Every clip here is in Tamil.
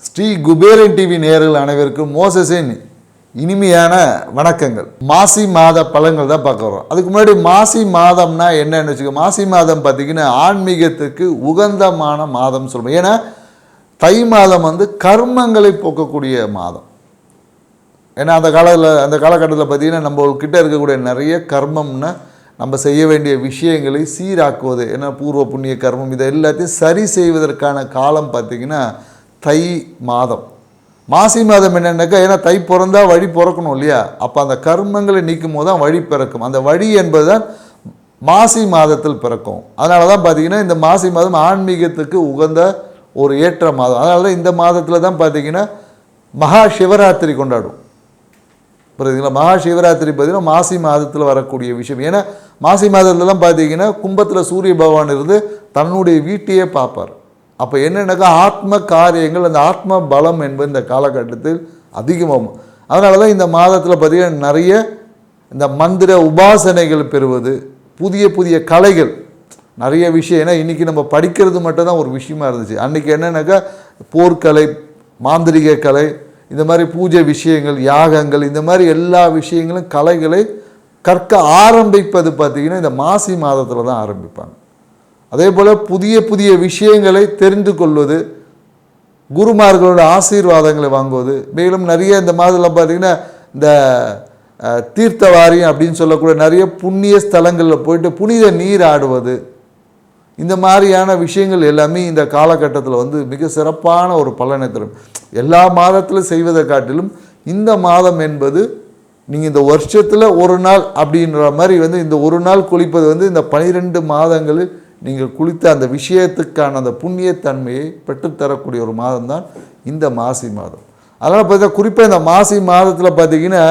ஸ்ரீ குபேரன் டிவி நேயர்கள் அனைவருக்கும் மோசஸின் இனிமையான வணக்கங்கள். மாசி மாத பலன்கள் தான் பார்க்க வரோம். அதுக்கு முன்னாடி மாசி மாதம்னா என்னன்னு வச்சுக்கோ. மாசி மாதம் பார்த்திங்கன்னா ஆன்மீகத்துக்கு உகந்தமான மாதம் சொல்லுவோம். ஏன்னா தை மாதம் கர்மங்களை போக்கக்கூடிய மாதம். ஏன்னா அந்த காலகட்டத்தில் பார்த்திங்கன்னா நம்மக்கிட்ட இருக்கக்கூடிய நிறைய கர்மம்னா நம்ம செய்ய வேண்டிய விஷயங்களை சீராக்குவது, ஏன்னா பூர்வ புண்ணிய கர்மம் இதை எல்லாத்தையும் சரி செய்வதற்கான காலம் பார்த்திங்கன்னா தை மாதம். மாசி மாதம் என்னென்னாக்கா, ஏன்னா தை பிறந்தா வழி பிறக்கணும் இல்லையா, அப்போ அந்த கர்மங்களை நீக்கும் போது தான் வழி பிறக்கும். அந்த வழி என்பது தான் மாசி மாதத்தில் பிறக்கும். அதனால தான் பார்த்திங்கன்னா இந்த மாசி மாதம் ஆன்மீகத்துக்கு உகந்த ஒரு ஏற்ற மாதம். அதனால தான் இந்த மாதத்தில் தான் பார்த்திங்கன்னா மகா சிவராத்திரி கொண்டாடும். புரியுதுங்களா? மகா சிவராத்திரி பார்த்திங்கன்னா மாசி மாதத்தில் வரக்கூடிய விஷயம். ஏன்னா மாசி மாதத்தில் தான் பார்த்திங்கன்னா கும்பத்தில் சூரிய பகவான் இருந்து தன்னுடைய வீட்டையே பார்ப்பார். அப்போ என்னென்னாக்கா ஆத்ம காரியங்கள், அந்த ஆத்ம பலம் என்பது இந்த காலகட்டத்தில் அதிகமாகும். அதனால தான் இந்த மாதத்தில் பார்த்திங்கன்னா நிறைய இந்த மந்திர உபாசனைகள் பெறுவது, புதிய புதிய கலைகள், நிறைய விஷயம். ஏன்னா இன்றைக்கி நம்ம படிக்கிறது மட்டும் தான் ஒரு விஷயமா இருந்துச்சு. அன்றைக்கி என்னென்னாக்கா போர்க்கலை, மாந்திரிக கலை, இந்த மாதிரி பூஜை விஷயங்கள், யாகங்கள், இந்த மாதிரி எல்லா விஷயங்களும் கலைகளை கற்க ஆரம்பிப்பது பார்த்திங்கன்னா இந்த மாசி மாதத்தில் தான் ஆரம்பிப்பாங்க. அதே போல் புதிய புதிய விஷயங்களை தெரிந்து கொள்வது, குருமார்களோட ஆசீர்வாதங்களை வாங்குவது, மேலும் நிறைய இந்த மாதத்தில் பார்த்திங்கன்னா இந்த தீர்த்த வாரியம் அப்படின்னு சொல்லக்கூடிய நிறைய புண்ணிய ஸ்தலங்களில் போயிட்டு புனித நீர் ஆடுவது, இந்த மாதிரியான விஷயங்கள் எல்லாமே இந்த காலகட்டத்தில் மிக சிறப்பான ஒரு பலனை தரும். எல்லா மாதத்திலும் செய்வதை காட்டிலும் இந்த மாதம் என்பது நீங்கள் இந்த வருஷத்தில் ஒரு நாள் அப்படின்ற மாதிரி இந்த ஒரு நாள் குளிப்பது இந்த 12 மாதங்களில் நீங்கள் குளித்த அந்த விஷயத்துக்கான அந்த புண்ணியத்தன்மையை பெற்றுத்தரக்கூடிய ஒரு மாதம் தான் இந்த மாசி மாதம். அதனால் பார்த்தீங்கன்னா குறிப்பாக இந்த மாசி மாதத்தில் பார்த்திங்கன்னா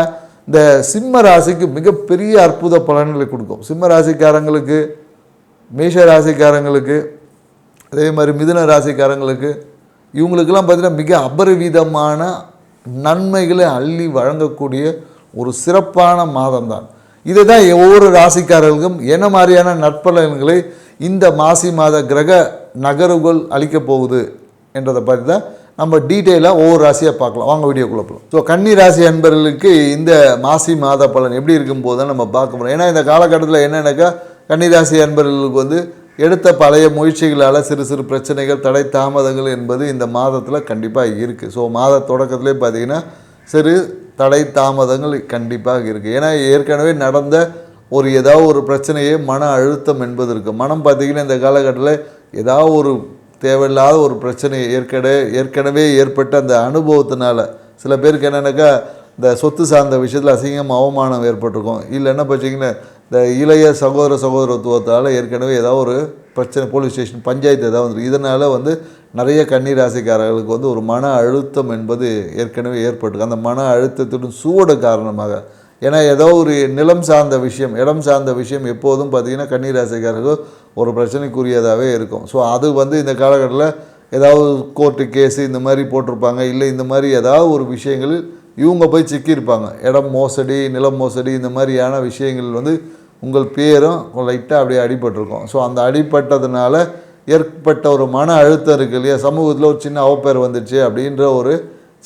இந்த சிம்ம ராசிக்கு மிகப்பெரிய அற்புத பலன்களை கொடுக்கும். சிம்ம ராசிக்காரங்களுக்கு, மேஷ ராசிக்காரங்களுக்கு, அதே மாதிரி மிதுன ராசிக்காரங்களுக்கு, இவங்களுக்கெல்லாம் பார்த்திங்கன்னா மிக அபரிவிதமான நன்மைகளை அள்ளி வழங்கக்கூடிய ஒரு சிறப்பான மாதம் தான். இதை தான் ஒவ்வொரு ராசிக்காரர்களுக்கும் என்ன மாதிரியான நற்பலன்களை இந்த மாசி மாத கிரக நகர்வுகள் அளிக்கப் போகுது என்றதை பற்றி தான் நம்ம டீட்டெயிலாக ஒவ்வொரு ராசியாக பார்க்கலாம். வாங்க வீடியோக்குள்ளே போகலாம். ஸோ கன்னி ராசி அன்பர்களுக்கு இந்த மாசி மாத பலன் எப்படி இருக்கும் போது தான் நம்ம பார்க்க போகிறோம். ஏன்னா இந்த காலகட்டத்தில் என்னென்னாக்கா கன்னி ராசி அன்பர்களுக்கு எடுத்த பழைய முயற்சிகளால் சிறு சிறு பிரச்சனைகள், தடை தாமதங்கள் என்பது இந்த மாதத்தில் கண்டிப்பாக இருக்குது. ஸோ மாத தொடக்கத்திலே பார்த்திங்கன்னா சிறு தடை தாமதங்கள் கண்டிப்பாக இருக்குது. ஏன்னா ஏற்கனவே நடந்த ஏதாவது ஒரு பிரச்சனையே மன அழுத்தம் என்பது இருக்குது. மனம் பார்த்திங்கன்னா இந்த காலகட்டத்தில் ஏதாவது ஒரு தேவையில்லாத ஒரு பிரச்சனையை ஏற்கனவே ஏற்பட்ட அந்த அனுபவத்தினால சில பேருக்கு என்னென்னாக்கா இந்த சொத்து சார்ந்த விஷயத்தில் அசிங்கம் அவமானம் ஏற்பட்டிருக்கும். இல்லை என்ன பார்த்தீங்கன்னா இந்த இளைய சகோதரத்துவத்தால் ஏற்கனவே ஏதாவது ஒரு பிரச்சனை, போலீஸ் ஸ்டேஷன், பஞ்சாயத்து ஏதாவது இதனால் நிறைய கன்னி ராசிக்காரர்களுக்கு ஒரு மன அழுத்தம் என்பது ஏற்கனவே ஏற்பட்டிருக்கு. அந்த மன அழுத்தத்துடன் சூடு காரணமாக, ஏன்னா ஏதோ ஒரு நிலம் சார்ந்த விஷயம், இடம் சார்ந்த விஷயம் எப்போதும் பார்த்திங்கன்னா கன்னி ராசிக்காரர்கள் ஒரு பிரச்சனைக்குரியதாகவே இருக்கும். ஸோ அது இந்த காலகட்டத்தில் ஏதாவது கோர்ட்டு கேஸு இந்த மாதிரி போட்டிருப்பாங்க. இல்லை இந்த மாதிரி ஏதாவது ஒரு விஷயங்களில் இவங்க போய் சிக்கியிருப்பாங்க. இடம் மோசடி, நிலம் மோசடி, இந்த மாதிரியான விஷயங்கள் உங்கள் பேரும் லைட்டாக அப்படியே அடிபட்டிருக்கும். ஸோ அந்த அடிபட்டதுனால ஏற்பட்ட ஒரு மன அழுத்தம் இருக்குது இல்லையா, சமூகத்தில் ஒரு சின்ன அவப்பேர் வந்துடுச்சு அப்படின்ற ஒரு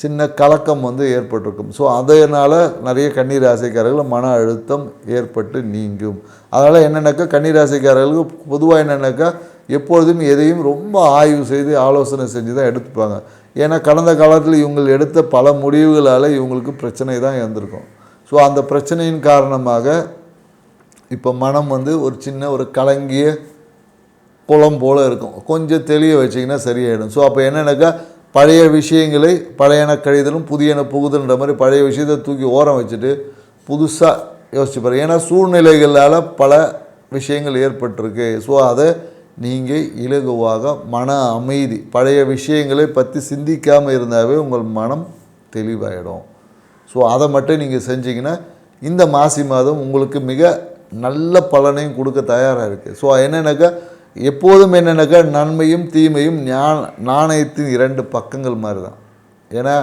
சின்ன கலக்கம் ஏற்பட்டிருக்கும். ஸோ அதனால் நிறைய கன்னி ராசிக்காரர்கள் மன அழுத்தம் ஏற்பட்டு நீங்கும். அதனால் என்னென்னாக்கா கன்னி ராசிக்காரர்களுக்கு பொதுவாக என்னென்னாக்கா எப்பொழுதும் எதையும் ரொம்ப ஆய்வு செய்து ஆலோசனை செஞ்சு தான் எடுத்துப்பாங்க. ஏன்னா கடந்த காலத்தில் இவங்க எடுத்த பல முடிவுகளால் இவங்களுக்கு பிரச்சனை தான் இருந்திருக்கும். ஸோ அந்த பிரச்சனையின் காரணமாக இப்போ மனம் ஒரு சின்ன ஒரு கலங்கிய குளம் போல் இருக்கும். கொஞ்சம் தெளிய வச்சிங்கன்னா சரியாயிடும். ஸோ அப்போ என்னென்னாக்கா பழைய விஷயங்களை பழையன கழிதலும் புதியன புகுதல்ன்ற மாதிரி பழைய விஷயத்தை தூக்கி ஓரம் வச்சுட்டு புதுசாக யோசிச்சுப்பாரு. ஏன்னா சூழ்நிலைகளால் பல விஷயங்கள் ஏற்பட்டிருக்கு. ஸோ அதை நீங்கள் இலகுவாக மன அமைதி, பழைய விஷயங்களை பற்றி சிந்திக்காமல் இருந்தாவே உங்கள் மனம் தெளிவாயிடும். ஸோ அதை மட்டும் நீங்கள் செஞ்சிங்கன்னா இந்த மாசி மாதம் உங்களுக்கு மிக நல்ல பலனையும் கொடுக்க தயாராக இருக்குது. ஸோ என்னென்னாக்கா எப்போதும் என்னென்னாக்கா நன்மையும் தீமையும் நாணயத்தின் 2 பக்கங்கள் மாதிரி தான். ஏன்னா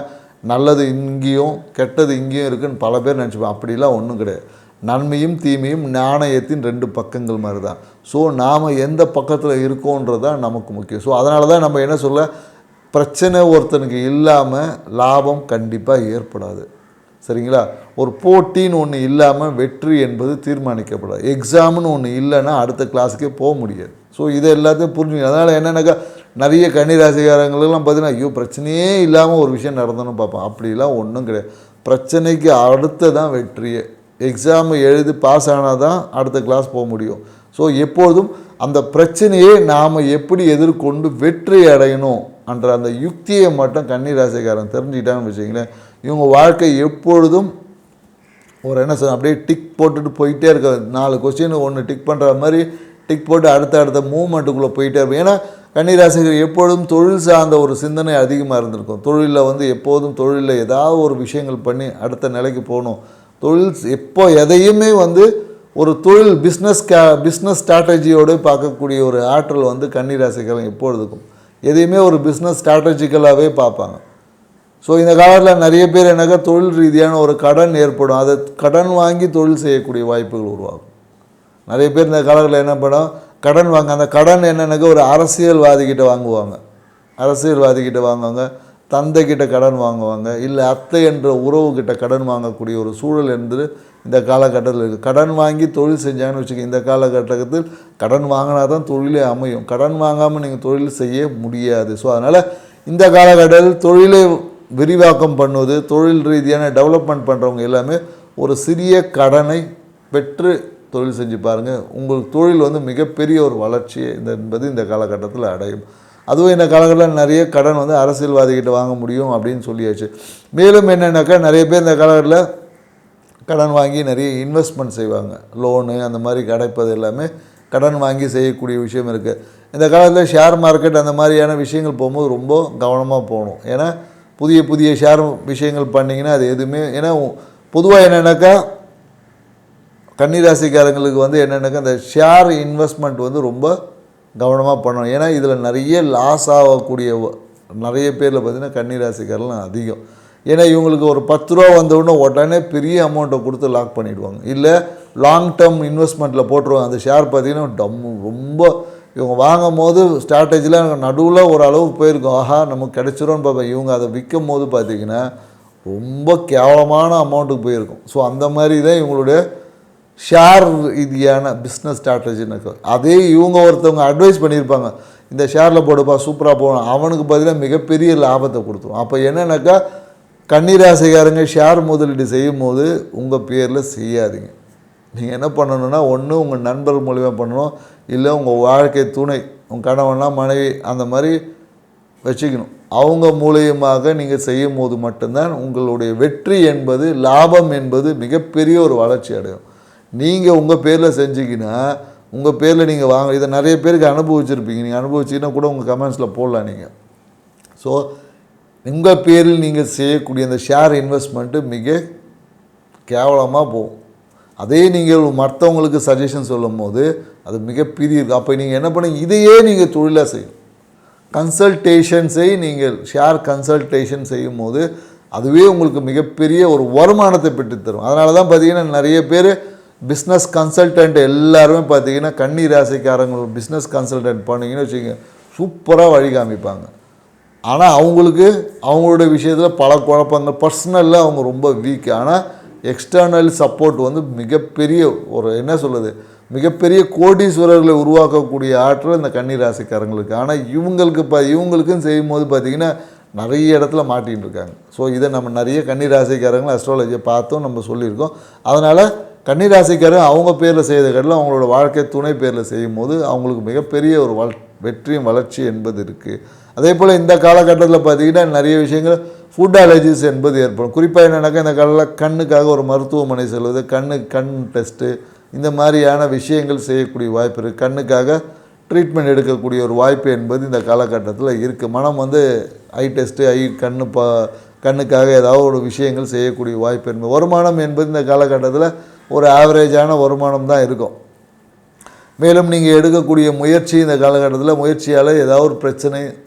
நல்லது இங்கேயும் கெட்டது இங்கேயும் இருக்குதுன்னு பல பேர் நினச்சிப்போம். அப்படிலாம் ஒன்றும் கிடையாது. நன்மையும் தீமையும் நாணயத்தின் 2 பக்கங்கள் மாதிரி தான். ஸோ நாம் எந்த பக்கத்தில் இருக்கோன்றது தான் நமக்கு முக்கியம். ஸோ அதனால தான் நம்ம என்ன சொல்ல, பிரச்சனை ஒருத்தனுக்கு இல்லாமல் லாபம் கண்டிப்பாக ஏற்படாது. சரிங்களா? ஒரு போட்டின்னு ஒன்று இல்லாமல் வெற்றி என்பது தீர்மானிக்கப்படாது. எக்ஸாம்னு ஒன்று இல்லைன்னா அடுத்த கிளாஸுக்கே போக முடியாது. ஸோ இதை எல்லாத்தையும் புரிஞ்சுக்கணும். அதனால் என்னென்னாக்கா நிறைய கன்னிராசிக்காரங்களுக்கெல்லாம் பார்த்தீங்கன்னா, ஐயோ பிரச்சனையே இல்லாமல் ஒரு விஷயம் நடந்தோன்னு பார்ப்போம். அப்படிலாம் ஒன்றும் கிடையாது. பிரச்சனைக்கு அடுத்து தான் வெற்றியே. எக்ஸாம் எழுதி பாஸ் ஆனால் தான் அடுத்த கிளாஸ் போக முடியும். ஸோ எப்பொழுதும் அந்த பிரச்சனையை நாம் எப்படி எதிர்கொண்டு வெற்றி அடையணும் என்ற அந்த யுக்தியை மட்டும் கன்னிராசிக்காரன் தெரிஞ்சுக்கிட்டான்னு வச்சுங்களேன், இவங்க வாழ்க்கை எப்பொழுதும் ஒரு என்ன சொல்ல அப்படியே டிக் போட்டுட்டு போயிட்டே இருக்க, 4 கொஸ்டின் ஒன்று டிக் பண்ணுற மாதிரி டிக் போட்டு அடுத்த மூவ்மெண்ட்டுக்குள்ளே போயிட்டே இருக்கும். ஏன்னா கன்னிராசிகள் எப்பொழுதும் தொழில் சார்ந்த ஒரு சிந்தனை அதிகமாக இருந்திருக்கும். தொழிலில் எப்போதும் தொழிலில் ஏதாவது ஒரு விஷயங்கள் பண்ணி அடுத்த நிலைக்கு போகணும். தொழில் எப்போ எதையுமே ஒரு தொழில் பிஸ்னஸ் ஸ்ட்ராட்டஜியோடு பார்க்கக்கூடிய ஒரு ஆற்றல் கன்னிராசிக்காரங்க எப்பொழுதுக்கும் எதையுமே ஒரு பிஸ்னஸ் ஸ்ட்ராட்டஜிக்கலாகவே பார்ப்பாங்க. ஸோ இந்த காலத்தில் நிறைய பேர் என்னக்கா தொழில் ரீதியான ஒரு கடன் ஏற்படும், அதை கடன் வாங்கி தொழில் செய்யக்கூடிய வாய்ப்புகள் உருவாகும். நிறைய பேர் இந்த காலத்தில் என்ன பண்ணும், கடன் வாங்க, அந்த கடன் என்னென்னாக்கா ஒரு அரசியல்வாதிக்கிட்ட வாங்குவாங்க, தந்தைக்கிட்ட கடன் வாங்குவாங்க, இல்லை அத்தை என்ற உறவுக்கிட்ட கடன் வாங்கக்கூடிய ஒரு சூழல் என்று இந்த காலகட்டத்தில் இருக்குது. கடன் வாங்கி தொழில் செஞ்சாங்கன்னு வச்சுக்கோங்க, இந்த காலகட்டத்தில் கடன் வாங்கினா தான் தொழிலே அமையும். கடன் வாங்காமல் நீங்கள் தொழில் செய்ய முடியாது. ஸோ அதனால் இந்த காலகட்டத்தில் தொழிலை விரிவாக்கம் பண்ணுவது, தொழில் ரீதியான டெவலப்மெண்ட் பண்ணுறவங்க எல்லாமே ஒரு சிறிய கடனை பெற்று தொழில் செஞ்சு பாருங்கள். உங்கள் தொழில் மிகப்பெரிய ஒரு வளர்ச்சியை என்பது இந்த காலகட்டத்தில் அடையும். அதுவும் இந்த காலகட்டத்தில் நிறைய கடன் அரசியல்வாதிகிட்ட வாங்க முடியும் அப்படின்னு சொல்லியாச்சு. மேலும் என்னென்னாக்கா நிறைய பேர் இந்த காலகட்டத்தில் கடன் வாங்கி நிறைய இன்வெஸ்ட்மெண்ட் செய்வாங்க. லோனு அந்த மாதிரி கிடைப்பது எல்லாமே கடன் வாங்கி செய்யக்கூடிய விஷயம் இருக்குது. இந்த காலத்தில் ஷேர் மார்க்கெட் அந்த மாதிரியான விஷயங்கள் போகும்போது ரொம்ப கவனமாக போகணும். ஏன்னா புதிய ஷேர் விஷயங்கள் பண்ணிங்கன்னா அது எதுவுமே, ஏன்னா பொதுவாக என்னென்னாக்கா கன்னிராசிக்காரங்களுக்கு என்னென்னாக்கா இந்த ஷேர் இன்வெஸ்ட்மெண்ட் ரொம்ப கவனமாக பண்ணணும். ஏன்னா இதில் நிறைய லாஸ் ஆகக்கூடிய நிறைய பேரில் பார்த்திங்கன்னா கன்னிராசிக்காரெலாம் அதிகம். ஏன்னா இவங்களுக்கு ஒரு 10 ரூபா வந்தவுடனே உடனே பெரிய அமௌண்ட்டை கொடுத்து லாக் பண்ணிவிடுவாங்க, இல்லை லாங் டேர்ம் இன்வெஸ்ட்மெண்ட்டில் போட்டுருவாங்க. அந்த ஷேர் பார்த்திங்கன்னா ரொம்ப இவங்க வாங்கும் போது ஸ்ட்ராட்டஜிலாம் நடுவில் ஒரு அளவுக்கு போயிருக்கும், ஆஹா நமக்கு கிடைச்சிரும்னு பார்ப்பேன். இவங்க அதை விற்கும் போது பார்த்திங்கன்னா ரொம்ப கேவலமான அமௌண்ட்டுக்கு போயிருக்கும். ஸோ அந்த மாதிரி தான் இவங்களுடைய ஷேர் ரீதியான பிஸ்னஸ் ஸ்ட்ராட்டஜின்னு இருக்குது. அதே இவங்க ஒருத்தவங்க அட்வைஸ் பண்ணியிருப்பாங்க, இந்த ஷேரில் போடுப்பா சூப்பராக போகணும், அவனுக்கு பார்த்தீங்கன்னா மிகப்பெரிய லாபத்தை கொடுத்துரும். அப்போ என்னென்னாக்கா கன்னிராசிக்காரங்க ஷேர் முதலீடு செய்யும் போது உங்கள் பேரில் செய்யாதீங்க. நீங்கள் என்ன பண்ணணுன்னா, ஒன்று உங்கள் நண்பர் மூலிமா பண்ணணும், இல்லை உங்கள் வாழ்க்கை துணை, உங்கள் கணவனா மனைவி அந்த மாதிரி வச்சுக்கணும். அவங்க மூலியமாக நீங்கள் செய்யும் போது மட்டும்தான் உங்களுடைய வெற்றி என்பது, லாபம் என்பது மிகப்பெரிய ஒரு வளர்ச்சி அடையும். நீங்கள் உங்கள் பேரில் செஞ்சிங்கன்னா, உங்கள் பேரில் நீங்கள் வாங்க, இதை நிறைய பேருக்கு அனுபவிச்சிருப்பீங்க. நீங்கள் அனுபவிச்சிங்கன்னா கூட உங்கள் கமெண்ட்ஸில் போடலாம் நீங்கள். ஸோ உங்கள் பேரில் நீங்கள் செய்யக்கூடிய அந்த ஷேர் இன்வெஸ்ட்மெண்ட்டு மிக கேவலமாக போகும். அதே நீங்கள் மற்றவங்களுக்கு சஜஷன் சொல்லும் போது அது மிகப்பெரிய இருக்குது. அப்போ நீங்கள் என்ன பண்ணுங்க, இதையே நீங்கள் தொழிலாக செய்யணும். கன்சல்டேஷன்ஸை நீங்கள் ஷேர் கன்சல்டேஷன் செய்யும் போது அதுவே உங்களுக்கு மிகப்பெரிய ஒரு வருமானத்தை பெற்றுத்தரும். அதனால தான் பார்த்திங்கன்னா நிறைய பேர் பிஸ்னஸ் கன்சல்டன்ட் எல்லாருமே பார்த்திங்கன்னா கன்னி ராசிக்காரங்க பிஸ்னஸ் கன்சல்டன்ட் பண்ணிங்கன்னு வச்சுக்கோங்க, சூப்பராக வழி காமிப்பாங்க. ஆனால் அவங்களோட விஷயத்தில் பல குழப்பங்கள், பர்சனலில் அவங்க ரொம்ப வீக். ஆனால் எக்ஸ்டர்னல் சப்போர்ட் மிகப்பெரிய ஒரு என்ன சொல்லுது, மிகப்பெரிய கோடீஸ்வரர்களை உருவாக்கக்கூடிய ஆற்றல் இந்த கன்னி ராசிக்காரங்களுக்கு. ஆனால் இவங்களுக்கும் செய்யும் போது பார்த்திங்கன்னா நிறைய இடத்துல மாட்டிகிட்டு இருக்காங்க. ஸோ இதை நம்ம நிறைய கன்னி ராசிக்காரங்களை அஸ்ட்ராலஜியை பார்த்தும் நம்ம சொல்லியிருக்கோம். அதனால் கன்னி ராசிக்காரங்க அவங்க பேரில் செய்த கடலில் அவங்களோட வாழ்க்கை துணை பேரில் செய்யும் போது அவங்களுக்கு மிகப்பெரிய ஒரு வெற்றியும் வளர்ச்சி என்பது இருக்குது. அதே போல் இந்த காலகட்டத்தில் பார்த்திங்கன்னா நிறைய விஷயங்கள் ஃபுட் அலர்ஜிஸ் என்பது ஏற்படும். குறிப்பாக என்னென்னாக்கா இந்த காலத்தில் கண்ணுக்காக ஒரு மருத்துவமனை செல்வது, கண் டெஸ்ட்டு இந்த மாதிரியான விஷயங்கள் செய்யக்கூடிய வாய்ப்பு இருக்குது. கண்ணுக்காக ட்ரீட்மெண்ட் எடுக்கக்கூடிய ஒரு வாய்ப்பு என்பது இந்த காலகட்டத்தில் இருக்குது. மனம் ஐ டெஸ்ட்டு, கண்ணுக்காக ஏதாவது ஒரு விஷயங்கள் செய்யக்கூடிய வாய்ப்பு என்பது. வருமானம் என்பது இந்த காலகட்டத்தில் ஒரு ஆவரேஜான வருமானம் தான் இருக்கும். மேலும் நீங்கள் எடுக்கக்கூடிய முயற்சி இந்த காலகட்டத்தில் முயற்சியால் ஏதாவது ஒரு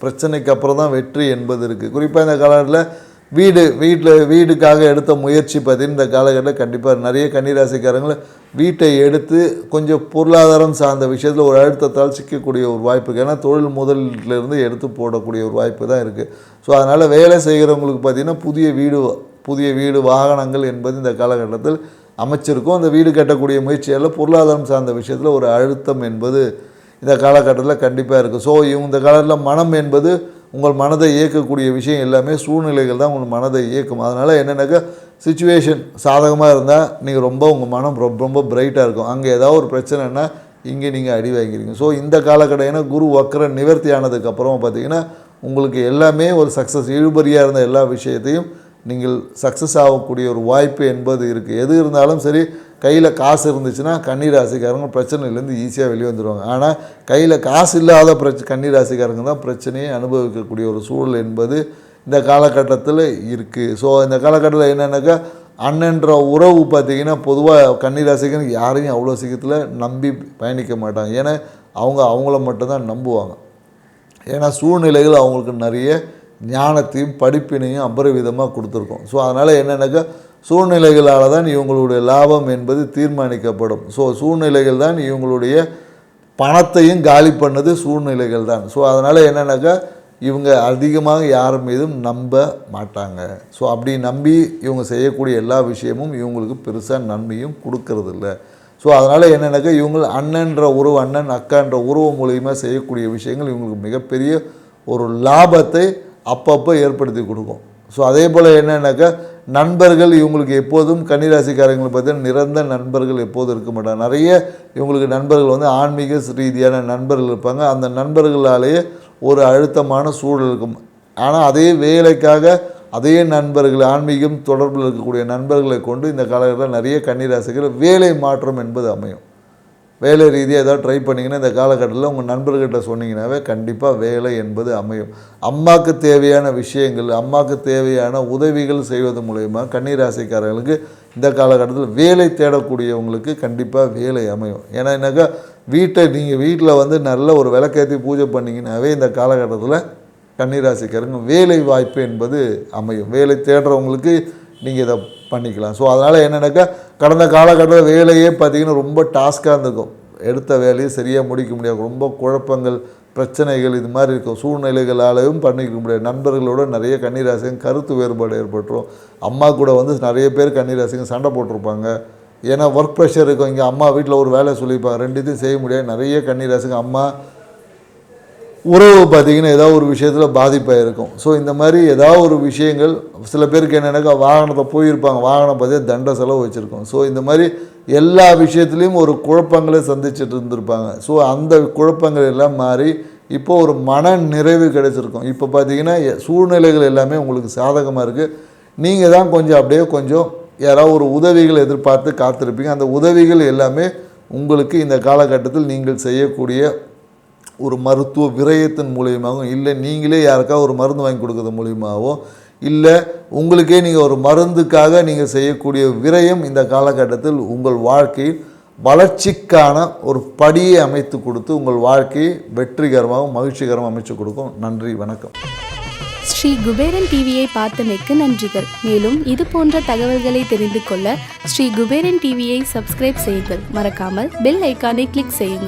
பிரச்சனைக்கு அப்புறம் தான் வெற்றி என்பது இருக்குது. குறிப்பாக இந்த காலகட்டத்தில் வீடுக்காக எடுத்த முயற்சி பார்த்தீங்கன்னா இந்த காலகட்டத்தில் கண்டிப்பாக நிறைய கன்னிராசிக்காரங்களை வீட்டை எடுத்து கொஞ்சம் பொருளாதாரம் சார்ந்த விஷயத்தில் ஒரு அழுத்தத்தால் சிக்கக்கூடிய ஒரு வாய்ப்பு இருக்குது. ஏன்னா தொழில் முதலிலிருந்து எடுத்து போடக்கூடிய ஒரு வாய்ப்பு தான் இருக்குது. ஸோ அதனால் வேலை செய்கிறவங்களுக்கு பார்த்திங்கன்னா புதிய வீடு வாகனங்கள் என்பது இந்த காலகட்டத்தில் அமைச்சிருக்கும். அந்த வீடு கட்டக்கூடிய முயற்சியால் பொருளாதாரம் சார்ந்த விஷயத்தில் ஒரு அழுத்தம் என்பது இந்த காலகட்டத்தில் கண்டிப்பாக இருக்குது. ஸோ இந்த காலத்தில் மனம் என்பது உங்கள் மனதை இயக்கக்கூடிய விஷயம் எல்லாமே சூழ்நிலைகள் தான் உங்கள் மனதை இயக்கும். அதனால் என்னென்னாக்கா சிச்சுவேஷன் சாதகமாக இருந்தால் நீங்கள் உங்கள் மனம் ரொம்ப பிரைட்டாக இருக்கும். அங்கே ஏதாவது ஒரு பிரச்சனைனா இங்கே நீங்கள் அடி வாங்கிக்கிறீங்க. ஸோ இந்த காலகட்டம் குரு வக்கர நிவர்த்தி ஆனதுக்கப்புறம் பார்த்திங்கன்னா உங்களுக்கு எல்லாமே ஒரு சக்ஸஸ், இழுபறியாக இருந்த எல்லா விஷயத்தையும் நீங்கள் சக்ஸஸ் ஆகக்கூடிய ஒரு வாய்ப்பு என்பது இருக்குது. எது இருந்தாலும் சரி, கையில் காசு இருந்துச்சுன்னா கன்னிராசிக்காரங்க பிரச்சனையிலேருந்து ஈஸியாக வெளியே வந்துடுவாங்க. ஆனால் கையில் காசு இல்லாத கன்னிராசிக்காரங்க தான் பிரச்சனையை அனுபவிக்கக்கூடிய ஒரு சூழல் என்பது இந்த காலகட்டத்தில் இருக்குது. ஸோ இந்த காலகட்டத்தில் என்னென்னாக்கா அண்ணன்ற உறவு பார்த்திங்கன்னா பொதுவாக கன்னிராசிக்காரங்க யாரையும் அவ்வளோ சீக்கிரத்தில் நம்பி பயணிக்க மாட்டாங்க. ஏன்னா அவங்கள மட்டும்தான் நம்புவாங்க. ஏன்னா சூழ்நிலைகள் அவங்களுக்கு நிறைய ஞானத்தையும் படிப்பினையும் அபரிவிதமாக கொடுத்துருக்கோம். ஸோ அதனால் என்னென்னாக்கா சூழ்நிலைகளால் தான் இவங்களுடைய லாபம் என்பது தீர்மானிக்கப்படும். ஸோ சூழ்நிலைகள் தான் இவங்களுடைய பணத்தையும் காலி பண்ணது சூழ்நிலைகள் தான். ஸோ அதனால் என்னென்னாக்கா இவங்க அதிகமாக யார் மீதும் நம்ப மாட்டாங்க. ஸோ அப்படி நம்பி இவங்க செய்யக்கூடிய எல்லா விஷயமும் இவங்களுக்கு பெருசாக நன்மையும் கொடுக்கறதில்ல. ஸோ அதனால் என்னென்னாக்கா இவங்க அண்ணன்ற உறவு, அண்ணன் அக்கான்ற உறவு மூலிமா செய்யக்கூடிய விஷயங்கள் இவங்களுக்கு மிகப்பெரிய ஒரு லாபத்தை அப்பப்போ ஏற்படுத்தி கொடுக்கும். ஸோ அதே போல் என்னென்னாக்கா நண்பர்கள் இவங்களுக்கு எப்போதும் கன்னிராசிக்காரங்களை பார்த்தீங்கன்னா நிரந்தர நண்பர்கள் எப்போதும் இருக்க மாட்டாங்க. நிறைய இவங்களுக்கு நண்பர்கள் ஆன்மீக ரீதியான நண்பர்கள் இருப்பாங்க. அந்த நண்பர்களாலேயே ஒரு அழுத்தமான சூழல் இருக்கும். ஆனால் அதே வேலைக்காக அதே நண்பர்கள், ஆன்மீகம் தொடர்பில் இருக்கக்கூடிய நண்பர்களை கொண்டு இந்த காலகட்டத்தில் நிறைய கன்னிராசிகள் வேலை மாற்றம் என்பது அமையும். வேலை ரீதியாக ஏதாவது ட்ரை பண்ணிங்கன்னா இந்த காலகட்டத்தில் உங்கள் நண்பர்கிட்ட சொன்னீங்கன்னாவே கண்டிப்பாக வேலை என்பது அமையும். அம்மாவுக்கு தேவையான விஷயங்கள், அம்மாவுக்கு தேவையான உதவிகள் செய்வது மூலயமா கன்னிராசிக்காரர்களுக்கு இந்த காலகட்டத்தில் வேலை தேடக்கூடியவங்களுக்கு கண்டிப்பாக வேலை அமையும். ஏன்னா என்னக்கா நீங்கள் வீட்டில் நல்ல ஒரு விளக்கேற்றி பூஜை பண்ணிங்கன்னாவே இந்த காலகட்டத்தில் கன்னிராசிக்காரங்க வேலை வாய்ப்பு என்பது அமையும். வேலை தேடுறவங்களுக்கு நீங்கள் இதை பண்ணிக்கலாம். ஸோ அதனால் என்னென்னாக்கா கடந்த காலகட்டத்தில் வேலையே பார்த்திங்கன்னா ரொம்ப டாஸ்காக இருந்திருக்கும். எடுத்த வேலையை சரியாக முடிக்க முடியாது. ரொம்ப குழப்பங்கள், பிரச்சனைகள் இது மாதிரி இருக்கும். சூழ்நிலைகளாலையும் பண்ணிக்க முடியாது. நண்பர்களோட நிறைய கன்னிராசிங்க கருத்து வேறுபாடு ஏற்பட்டுரும். அம்மா கூட நிறைய பேர் கன்னிராசிங்க சண்டை போட்டிருப்பாங்க. ஏன்னா ஒர்க் ப்ரெஷர் இருக்கும். இங்கே அம்மா வீட்டில் ஒரு வேலை சொல்லியிருப்பாங்க, ரெண்டுத்தையும் செய்ய முடியாது. நிறைய கன்னிராசிங்க அம்மா உறவு பார்த்திங்கன்னா ஏதாவது ஒரு விஷயத்தில் பாதிப்பாக இருக்கும். ஸோ இந்த மாதிரி ஏதாவது ஒரு விஷயங்கள் சில பேருக்கு என்னென்னாக்கா வாகனத்தை போயிருப்பாங்க, வாகனம் பார்த்திங்கன்னா தண்ட செலவு வச்சுருக்கோம். ஸோ இந்த மாதிரி எல்லா விஷயத்துலேயும் ஒரு குழப்பங்களை சந்திச்சுட்டு இருந்திருப்பாங்க. ஸோ அந்த குழப்பங்கள் எல்லாம் மாறி இப்போது ஒரு மன நிறைவு கிடைச்சிருக்கும். இப்போ பார்த்திங்கன்னா சூழ்நிலைகள் எல்லாமே உங்களுக்கு சாதகமாக இருக்குது. நீங்கள் தான் கொஞ்சம் யாராவது ஒரு உதவிகள் எதிர்பார்த்து காத்திருப்பீங்க. அந்த உதவிகள் எல்லாமே உங்களுக்கு இந்த காலகட்டத்தில் நீங்கள் செய்யக்கூடிய ஒரு மருத்துவ விரயத்தின் மூலியமாகவும், இல்லை நீங்களே யாருக்காவது ஒரு மருந்து வாங்கி கொடுக்கறது மூலியமாகவும், இல்லை உங்களுக்கே நீங்கள் ஒரு மருந்துக்காக நீங்கள் செய்யக்கூடிய விரயம் இந்த காலகட்டத்தில் உங்கள் வாழ்க்கையில் வளர்ச்சிக்கான ஒரு படியை அமைத்து கொடுத்து உங்கள் வாழ்க்கையை வெற்றிகரமாகவும் மகிழ்ச்சிகரமாக அமைச்சு கொடுக்கும். நன்றி, வணக்கம். ஸ்ரீ குபேரன் டிவியை பார்த்தமைக்கு நன்றிகள். மேலும் இது போன்ற தகவல்களை தெரிந்து கொள்ள ஸ்ரீ குபேரன் டிவியை சப்ஸ்கிரைப் செய்யுங்கள். மறக்காமல் பெல் ஐக்கானை கிளிக் செய்யுங்கள்.